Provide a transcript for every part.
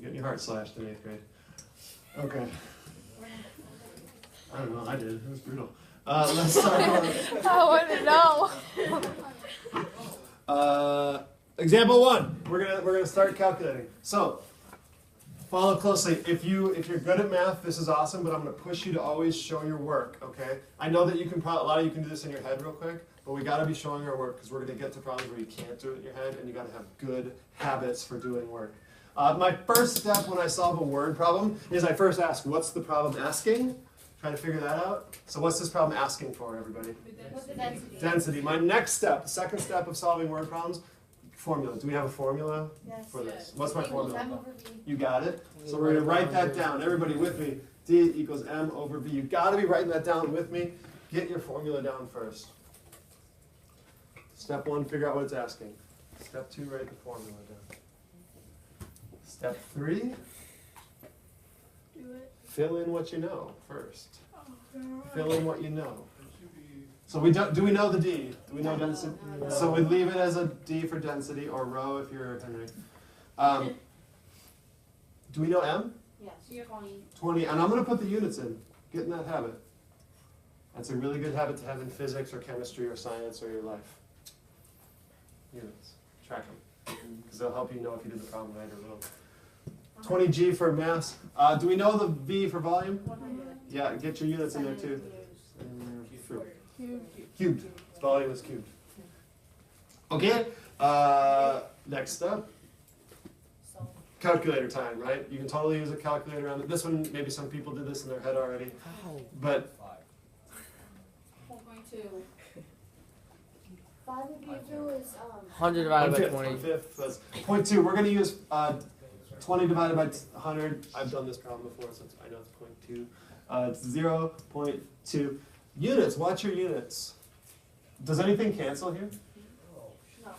getting your heart slashed in 8th grade. Okay. I don't know, I did. It was brutal. Let's start on. I want to know. Example 1. We're gonna start calculating. So follow closely. If you're good at math, this is awesome. But I'm gonna push you to always show your work. Okay. I know that you can a lot of you can do this in your head real quick, but we gotta be showing our work because we're gonna get to problems where you can't do it in your head, and you gotta have good habits for doing work. My first step when I solve a word problem is I first ask, what's the problem asking? Try to figure that out. So what's this problem asking for, everybody? Density. Density. My next step, the second step of solving word problems, formula. Do we have a formula for this? What's my formula? You got it. So we're going to write that down. Everybody with me. D equals M over V. You've got to be writing that down with me. Get your formula down first. Step 1, figure out what it's asking. Step 2, write the formula down. Step 3, Do it. fill in what you know first. Fill in what you know. So do we know the D? Do we know density? So we leave it as a D for density, or rho if you're Henry. Do we know M? Yes. 20. And I'm going to put the units in. Get in that habit. That's a really good habit to have in physics or chemistry or science or your life. Units. Track them. Because they'll help you know if you did the problem right or wrong. 20G for mass. Do we know the V for volume? 100. Yeah, get your units in there too. Cube. Cubed. Volume is cubed. Okay. Next up. Calculator time, right? You can totally use a calculator on it. This one, maybe some people did this in their head already. But 4.2. 5 would be do is 100 divided by 20. 1/5. That's 0.2. We're going to use 20 divided by 100. I've done this problem before, so I know it's 0.2. It's 0.2. Units. Watch your units. Does anything cancel here? No.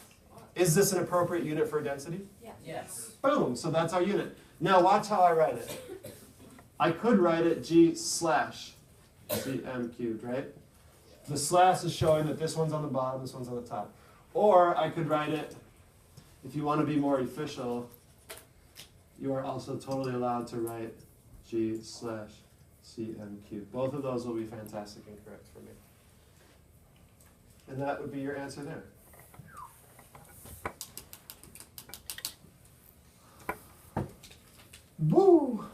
Is this an appropriate unit for density? Yes. Yes. Boom. So that's our unit. Now watch how I write it. I could write it G slash CM cubed, right? The slash is showing that this one's on the bottom, this one's on the top. Or I could write it, if you want to be more official, you are also totally allowed to write G slash CM cubed. Both of those will be fantastic and correct for me. And that would be your answer there. Woo!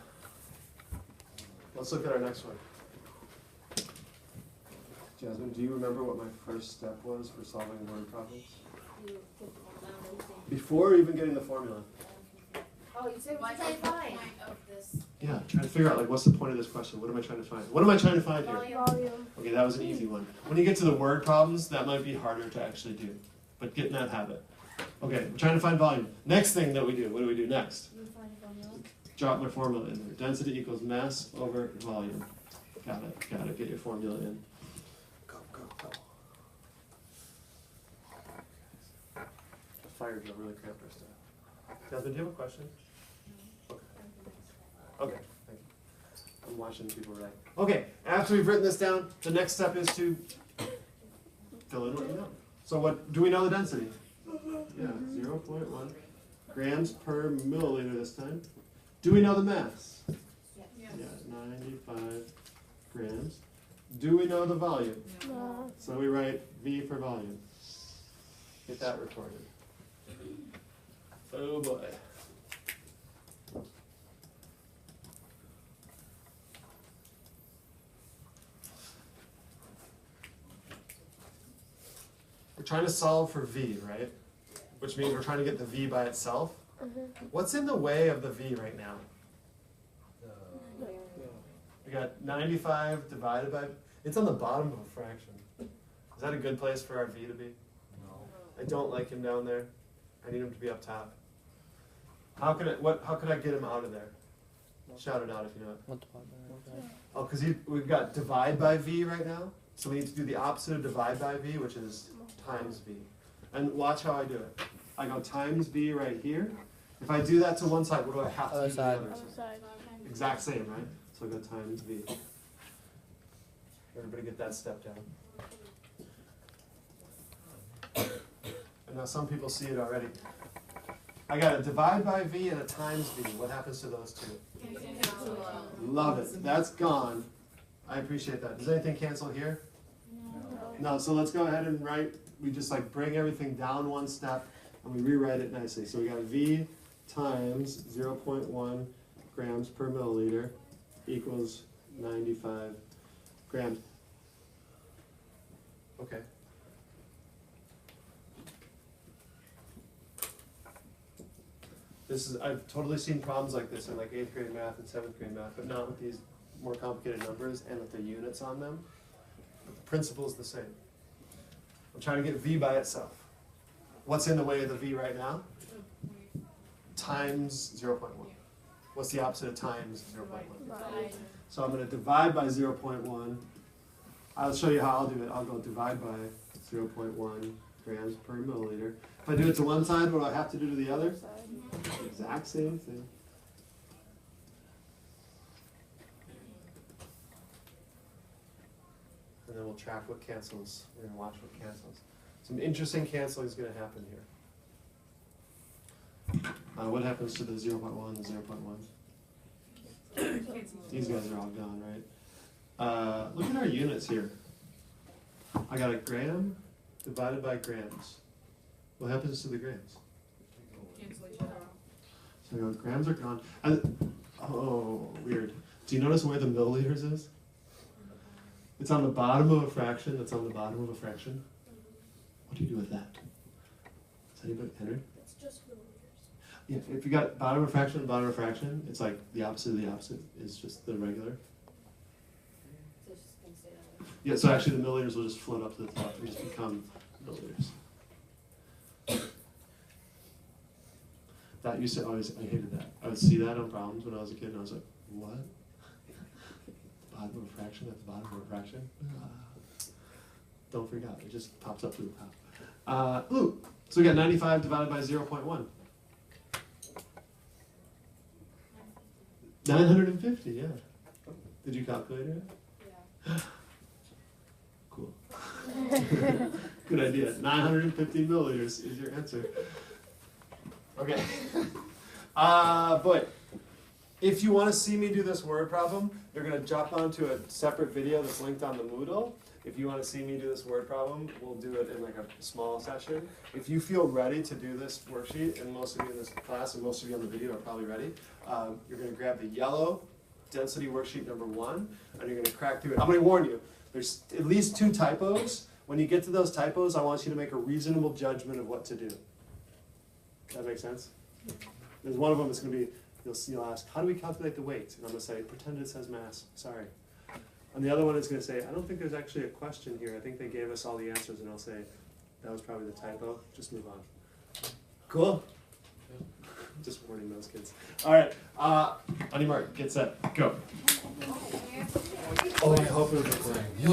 Let's look at our next one. Jasmine, do you remember what my first step was for solving word problems? Before even getting the formula. Oh, you said what I find? Yeah, trying to figure out like what's the point of this question? What am I trying to find? What am I trying to find here? Volume. Okay, that was an easy one. When you get to the word problems, that might be harder to actually do. But get in that habit. Okay, we're trying to find volume. Next thing that we do, what do we do next? You find formula. Drop my formula in there. Density equals mass over volume. Got it, got it. Get your formula in. Go, go, go. The fires are really cramped our stuff. Jasmine, do you have a question? Okay. Okay, thank you. I'm watching people write. Okay, after we've written this down, the next step is to fill in what you know. So what, do we know the density? Yeah, 0.1 grams per milliliter this time. Do we know the mass? Yes. Yeah, 95 grams. Do we know the volume? No. So we write V for volume. Get that recorded. Oh boy. We're trying to solve for V, right? Which means we're trying to get the V by itself. What's in the way of the V right now? We got 95 divided by, it's on the bottom of a fraction. Is that a good place for our V to be? No. I don't like him down there. I need him to be up top. How could I get him out of there? Shout it out if you know it. Oh, because we've got divide by V right now. So we need to do the opposite of divide by V, which is times V. And watch how I do it. I go times V right here. If I do that to one side, what do I have to do to the other side? Exact same, right? So I go times V. Everybody get that step down. And now some people see it already. I got a divide by v and a times v. What happens to those two? Love it. That's gone. I appreciate that. Does anything cancel here? No. So let's go ahead and write. We just like bring everything down one step and we rewrite it nicely. So we got v times 0.1 grams per milliliter equals 95 grams. Okay. This is, I've totally seen problems like this in like 8th grade math and 7th grade math, but not with these more complicated numbers and with the units on them. But the principle is the same. I'm trying to get v by itself. What's in the way of the v right now? Times 0.1. What's the opposite of times 0.1? So I'm going to divide by 0.1. I'll show you how I'll do it. I'll go divide by 0.1 grams per milliliter. If I do it to one side, what do I have to do to the other? Exact same thing. And then we'll track what cancels. We're going to watch what cancels. Some interesting canceling is going to happen here. What happens to the 0.1 and 0.1? These guys are all gone, right? Look at our units here. I got a gram divided by grams. What happens to the grams? So grams are gone. Oh, weird. Do you notice where the milliliters is? It's on the bottom of a fraction. That's on the bottom of a fraction. What do you do with that? Does anybody enter? It's just milliliters. Yeah, if you got bottom of a fraction and bottom of a fraction, it's like the opposite of the opposite is just the regular. So it's just gonna stay that way. Yeah, so actually the milliliters will just float up to the top and just become milliliters. That used to always, I hated that. I would see that on problems when I was a kid and I was like, what? Bottom of a fraction at the bottom of a fraction? Don't freak out, it just pops up to the top. Ooh, so we got 95 divided by 0.1. 950, yeah. Did you calculate it? Yeah. Cool. Good idea. 950 milliliters is your answer. Okay. Boy, if you want to see me do this word problem, you're going to jump onto a separate video that's linked on the Moodle. If you want to see me do this word problem, we'll do it in like a small session. If you feel ready to do this worksheet, and most of you in this class and most of you on the video are probably ready, you're going to grab the yellow density worksheet number 1, and you're going to crack through it. I'm going to warn you, there's at least 2 typos. When you get to those typos, I want you to make a reasonable judgment of what to do. That makes sense? There's one of them that's going to be, you'll ask, how do we calculate the weight? And I'm going to say, pretend it says mass. Sorry. And the other one is going to say, I don't think there's actually a question here. I think they gave us all the answers. And I'll say, that was probably the typo. Just move on. Cool? Just warning those kids. All right. On your mark, get set, go. Oh, I hope it was recording.